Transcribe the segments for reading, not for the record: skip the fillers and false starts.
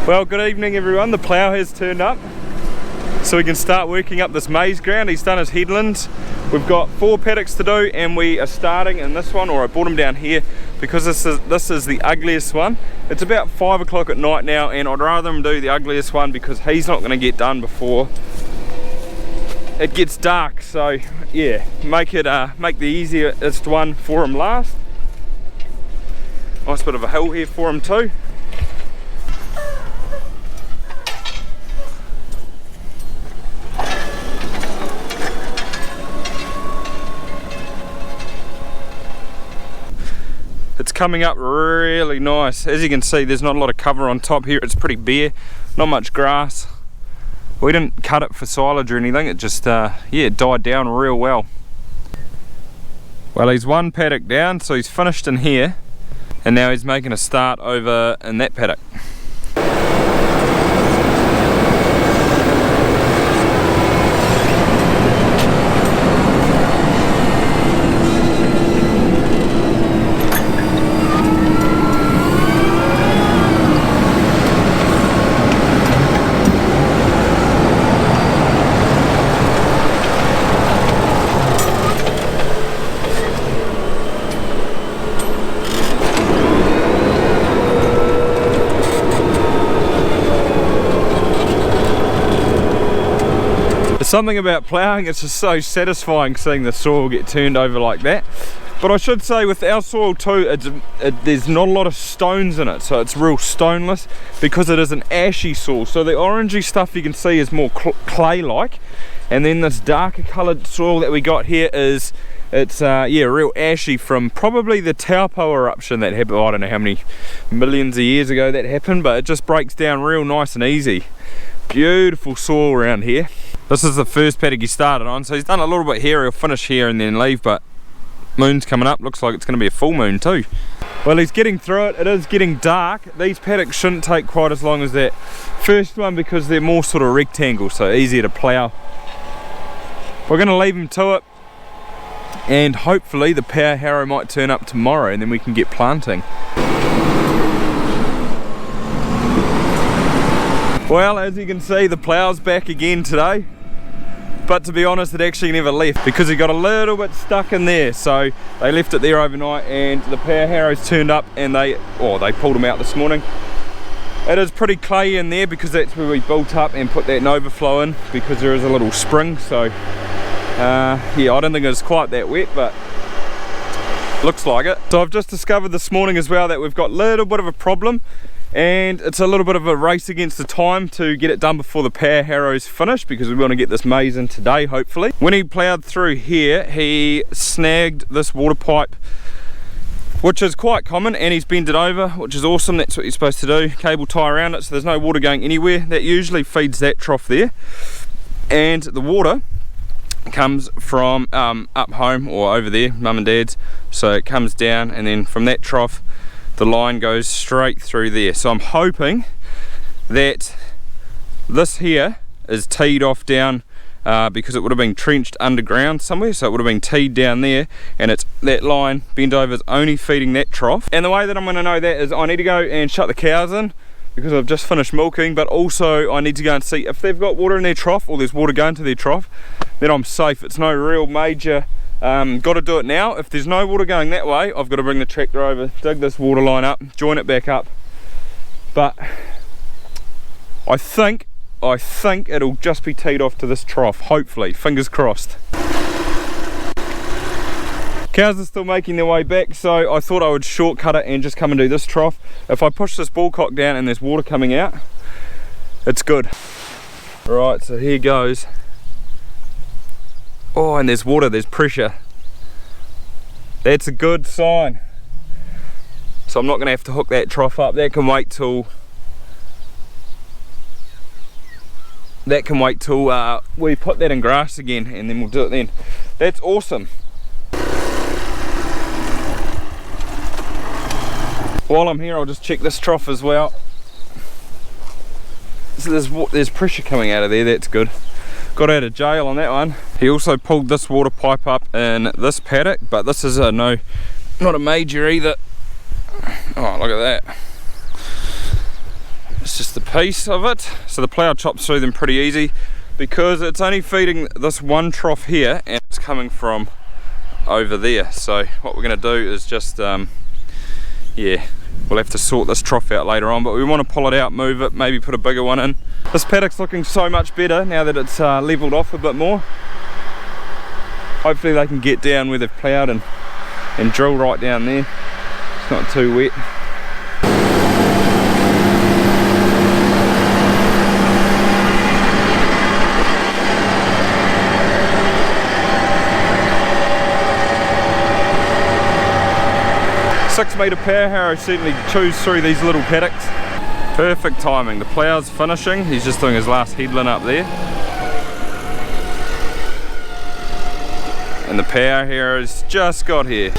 Well, good evening everyone. The plough has turned up, so we can start working up this maize ground. He's done his headlands. We've got 4 paddocks to do, and we are starting in this one, or I brought him down here because this is the ugliest one. It's about 5 o'clock at night now, and I'd rather him do the ugliest one because he's not going to get done before it gets dark. So yeah, make the easiest one for him last. Nice bit of a hill here for him too. It's coming up really nice. As you can see, there's not a lot of cover on top here. It's pretty bare, not much grass. We didn't cut it for silage or anything. It just yeah, it died down real well. Well, he's 1 paddock down, so he's finished in here, and now he's making a start over in that paddock. Something about ploughing, it's just so satisfying seeing the soil get turned over like that. But I should say with our soil too, there's not a lot of stones in it, so it's real stoneless because it is an ashy soil. So the orangey stuff you can see is more clay-like, and then this darker coloured soil that we got here it's yeah, real ashy from probably the Ohaupo eruption that happened. I don't know how many millions of years ago that happened, but it just breaks down real nice and easy. Beautiful soil around here. This is the first paddock he started on, so he's done a little bit here. He'll finish here and then leave, but moon's coming up. Looks like it's going to be a full moon too. Well, he's getting through it. It is getting dark. These paddocks shouldn't take quite as long as that first one because they're more sort of rectangles, so easier to plough. We're going to leave him to it, and hopefully the power harrow might turn up tomorrow and then we can get planting. Well, as you can see, the plough's back again today, but to be honest, it actually never left because it got a little bit stuck in there. So they left it there overnight, and the power harrows turned up and they pulled them out this morning. It is pretty clay in there because that's where we built up and put that overflow in, because there is a little spring. So yeah, I don't think it's quite that wet, but looks like it. So I've just discovered this morning as well that we've got a little bit of a problem, and it's a little bit of a race against the time to get it done before the power harrows finish, because we want to get this maize in today hopefully. When he ploughed through here, he snagged this water pipe, which is quite common, and he's bent it over, which is awesome. That's what you're supposed to do. Cable tie around it so there's no water going anywhere. That usually feeds that trough there, and the water comes from up home or over there, mum and dad's. So it comes down, and then from that trough the line goes straight through there. So I'm hoping that this here is teed off down because it would have been trenched underground somewhere, so it would have been teed down there, and it's that line bent over is only feeding that trough. And the way that I'm going to know that is I need to go and shut the cows in because I've just finished milking, but also I need to go and see if they've got water in their trough or there's water going to their trough. Then I'm safe. It's no real major got to do it now. If there's no water going that way, I've got to bring the tractor over, dig this water line up, join it back up. But I think it'll just be teed off to this trough, hopefully, fingers crossed. Cows are still making their way back, so I thought I would shortcut it and just come and do this trough. If I push this bullcock down and there's water coming out, it's good. Right, so here goes. Oh, and there's water, there's pressure. That's a good sign. So I'm not going to have to hook that trough up. That can wait till we put that in grass again, and then we'll do it then. That's awesome. While I'm here, I'll just check this trough as well. So there's pressure coming out of there, that's good. Got out of jail on that one. He also pulled this water pipe up in this paddock, but this is not a major either. Oh, look at that. It's just the piece of it. So the plough chops through them pretty easy because it's only feeding this one trough here and it's coming from over there. So what we're going to do is just yeah, we'll have to sort this trough out later on, but we want to pull it out, move it, maybe put a bigger one in. This paddock's looking so much better now that it's levelled off a bit more. Hopefully they can get down where they've ploughed and drill right down there. It's not too wet. Six-metre power harrow certainly chews through these little paddocks. Perfect timing. The plough's finishing. He's just doing his last headland up there. And the power harrow's just got here.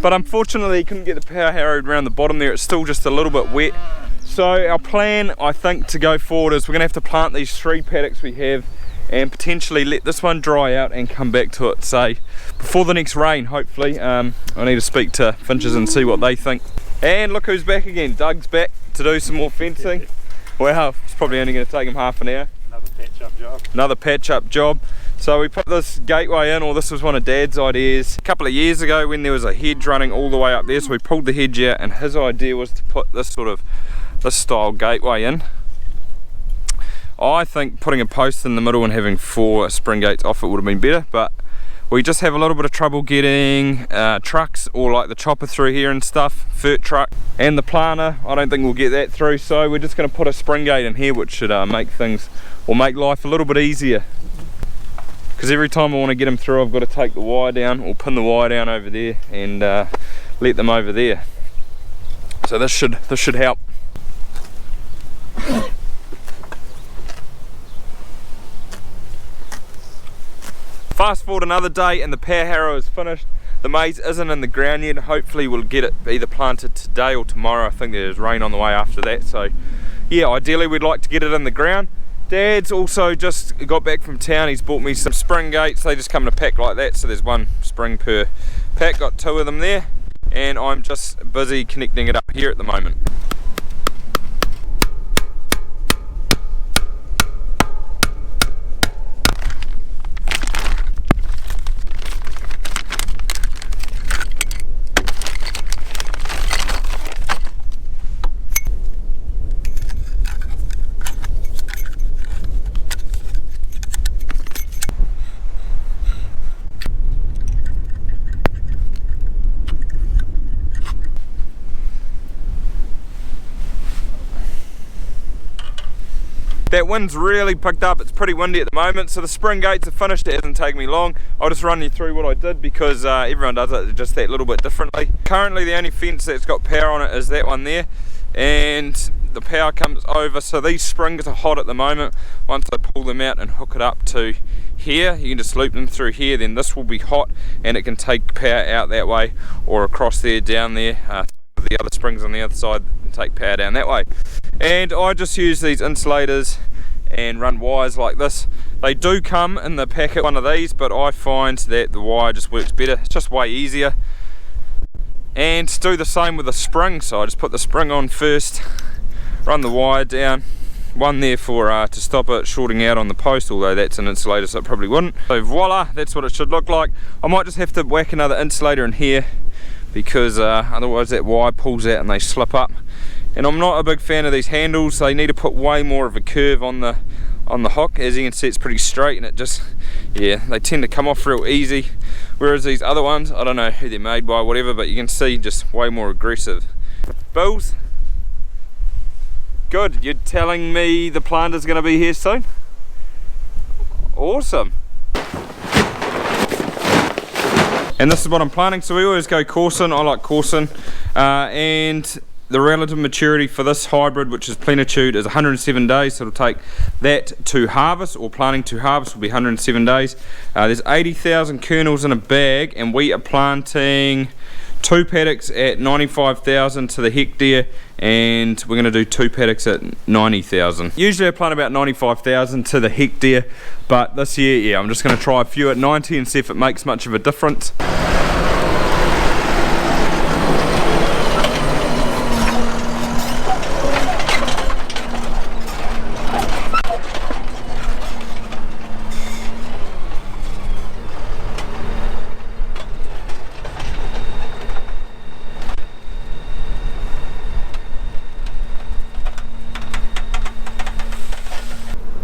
But unfortunately, couldn't get the power harrowed around the bottom there. It's still just a little bit wet. So our plan, I think, to go forward is we're going to have to plant these 3 paddocks we have and potentially let this one dry out and come back to it, say, before the next rain, hopefully. I need to speak to finches and see what they think. And look who's back again. Doug's back to do some more fencing. Wow, it's probably only going to take him half an hour. Another patch-up job. Another patch-up job. So we put this gateway in, or this was one of Dad's ideas a couple of years ago when there was a hedge running all the way up there. So we pulled the hedge out and his idea was to put this style gateway in. I think putting a post in the middle and having 4 spring gates off it would have been better, but we just have a little bit of trouble getting trucks or like the chopper through here and stuff, fert truck, and the planter. I don't think we'll get that through, so we're just going to put a spring gate in here, which should make things, or make life a little bit easier. Because every time I want to get them through, I've got to take the wire down or pin the wire down over there and let them over there. So this should help. Fast forward another day and the power harrow is finished. The maize isn't in the ground yet. Hopefully we'll get it either planted today or tomorrow. I think there's rain on the way after that. So yeah, ideally we'd like to get it in the ground. Dad's also just got back from town. He's bought me some spring gates. They just come in a pack like that, so there's 1 spring per pack. Got 2 of them there, and I'm just busy connecting it up here at the moment. That wind's really picked up. It's pretty windy at the moment, so the spring gates are finished. It hasn't taken me long. I'll just run you through what I did because everyone does it just that little bit differently. Currently the only fence that's got power on it is that one there, and the power comes over, so these springs are hot at the moment. Once I pull them out and hook it up to here, you can just loop them through here, then this will be hot and it can take power out that way or across there, down there. The other springs on the other side and take power down that way. And I just use these insulators and run wires like this. They do come in the packet, one of these, but I find that the wire just works better. It's just way easier. And do the same with the spring, so I just put the spring on first, run the wire down, one there for to stop it shorting out on the post, although that's an insulator so it probably wouldn't. So voila, that's what it should look like. I might just have to whack another insulator in here because otherwise that wire pulls out and they slip up. And I'm not a big fan of these handles. They need to put way more of a curve on the hook. As you can see, it's pretty straight and it just, yeah, they tend to come off real easy. Whereas these other ones, I don't know who they're made by, whatever, but you can see just way more aggressive. Bills, good. You're telling me the planter's going to be here soon? Awesome. And this is what I'm planting. So we always go Corson. I like Corson, and the relative maturity for this hybrid, which is plenitude, is 107 days, so it'll take that to harvest, or planting to harvest will be 107 days. There's 80,000 kernels in a bag, and we are planting 2 paddocks at 95,000 to the hectare, and we're going to do 2 paddocks at 90,000. Usually I plant about 95,000 to the hectare, but this year, yeah, I'm just going to try a few at 90 and see if it makes much of a difference.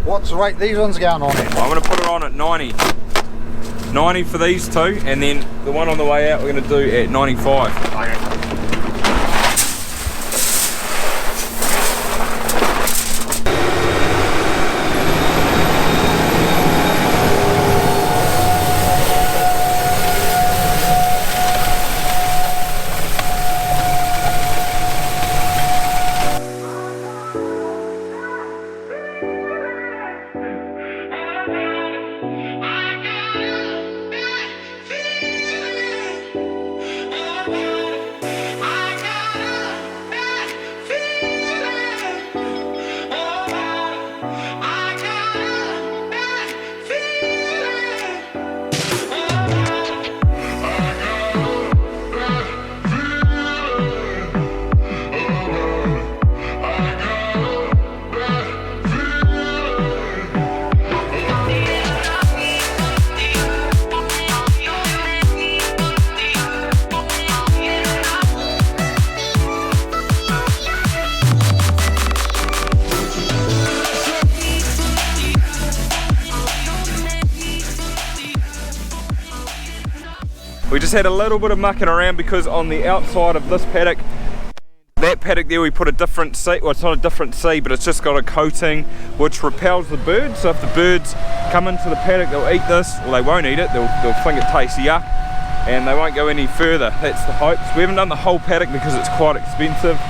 What's the rate these ones going on at? I'm going to put it on at 90. 90 for these two, and then the one on the way out we're going to do at 95. Okay. We just had a little bit of mucking around because on the outside of this paddock, that paddock there, we put a different seed. Well, it's not a different seed, but it's just got a coating which repels the birds. So if the birds come into the paddock, they'll eat this. Well, they won't eat it, they'll think it tastes yuck, and they won't go any further. That's the hope. So we haven't done the whole paddock because it's quite expensive.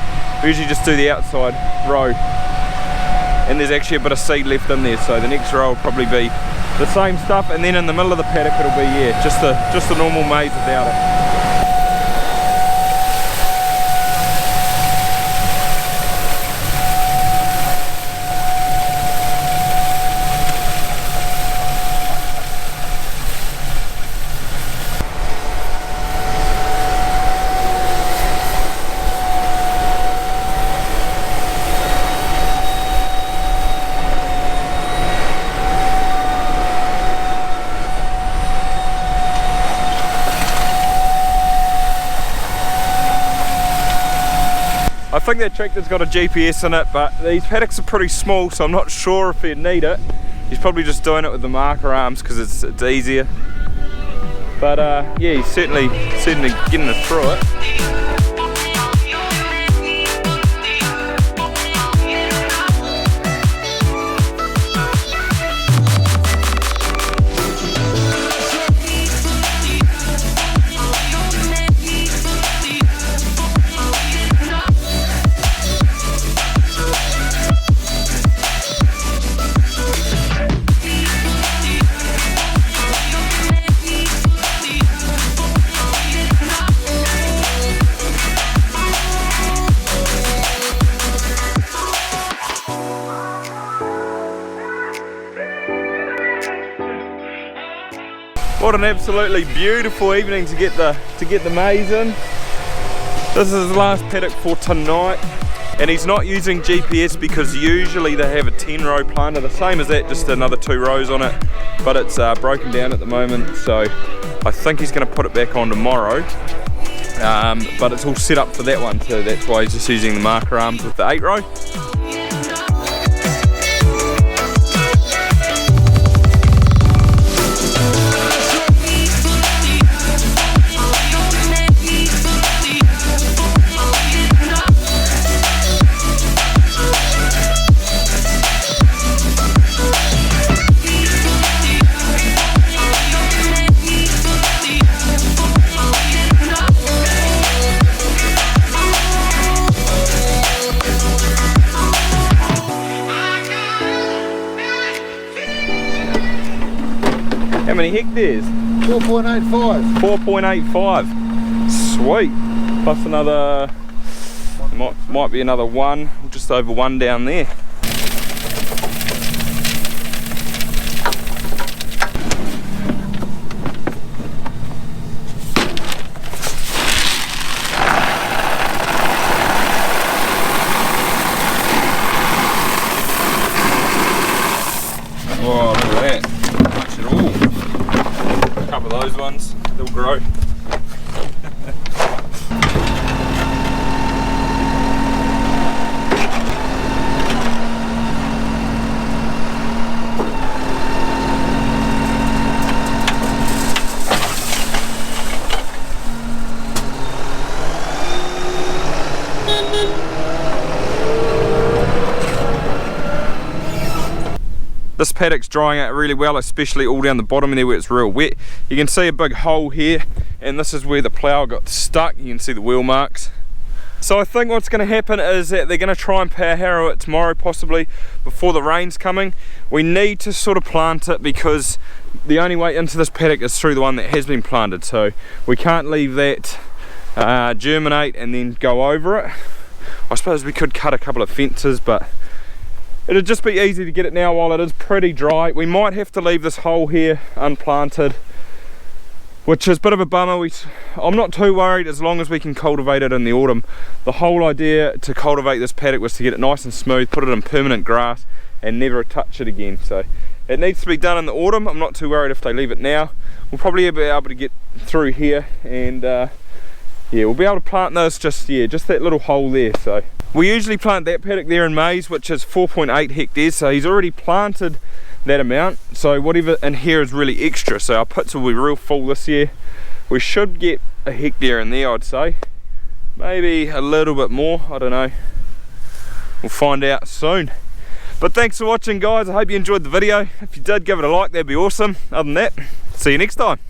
We usually just do the outside row, and there's actually a bit of seed left in there, so the next row will probably be the same stuff, and then in the middle of the paddock it'll be, yeah, just the normal maize without it. I think that tractor's got a GPS in it, but these paddocks are pretty small, so I'm not sure if he'd need it. He's probably just doing it with the marker arms because it's easier. But yeah, he's certainly getting us through it. What an absolutely beautiful evening to get the maize in. This is the last paddock for tonight, and he's not using GPS because usually they have a 10-row planter, the same as that, just another 2 rows on it, but it's broken down at the moment, so I think he's going to put it back on tomorrow. But it's all set up for that one, so that's why he's just using the marker arms with the 8-row. How many hectares? 4.85. 4.85. Sweet. Plus another, might be another one, just over one down there. Oh, look at that. Much at all. A couple of those ones, they'll grow. This paddock's drying out really well, especially all down the bottom there where it's real wet. You can see a big hole here, and this is where the plough got stuck. You can see the wheel marks. So I think what's going to happen is that they're going to try and power harrow it tomorrow, possibly before the rain's coming. We need to sort of plant it because the only way into this paddock is through the one that has been planted, so we can't leave that germinate and then go over it. I suppose we could cut a couple of fences, but it'd just be easy to get it now while it is pretty dry. We might have to leave this hole here unplanted, which is a bit of a bummer. I'm not too worried as long as we can cultivate it in the autumn. The whole idea to cultivate this paddock was to get it nice and smooth, put it in permanent grass and never touch it again. So it needs to be done in the autumn. I'm not too worried if they leave it now. We'll probably be able to get through here and yeah, we'll be able to plant this just that little hole there. So we usually plant that paddock there in Maize, which is 4.8 hectares, so he's already planted that amount, so whatever in here is really extra. So our pits will be real full this year. We should get a hectare in there, I'd say, maybe a little bit more, I don't know, we'll find out soon. But thanks for watching, guys. I hope you enjoyed the video. If you did, give it a like, that'd be awesome. Other than that, see you next time.